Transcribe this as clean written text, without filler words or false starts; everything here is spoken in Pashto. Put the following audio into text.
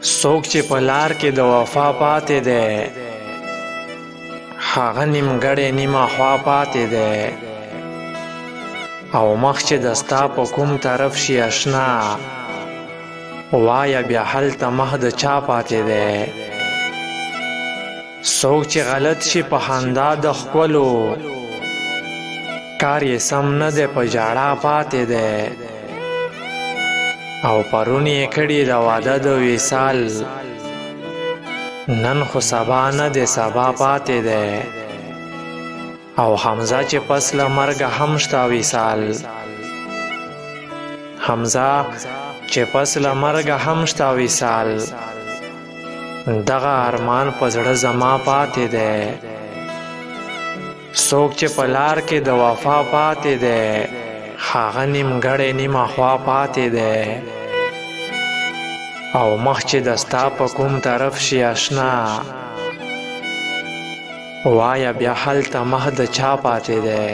څوک چې په لار کې د وفا پاتې دی هغه نیمګړی نیمه خوا پاتې دی او مخ چې د ستا په کوم طرف شي اشنا وایه بیا هلته مخ د چا پاتې دی څوک چې غلط شي په خندا د ښکلو کار یې سم نه دی په ژړا پاتې دی او پرون یې کړي د واده د وصال نن خو سبا نه دی سبا پاتې دی او حمزه چې پس له مرګه هم شته وصال حمزه چې پس له مرګه هم شته وصال دغه ارمان په زړه زما پاتې دی څوک چې په لار کې د وفا پاتې دی هغه نیمګړی نیمه خوا پاتې دی او مخ چې د ستا په کوم طرف شي اشنا وایه بیا هلته مخ د چا پاتې دی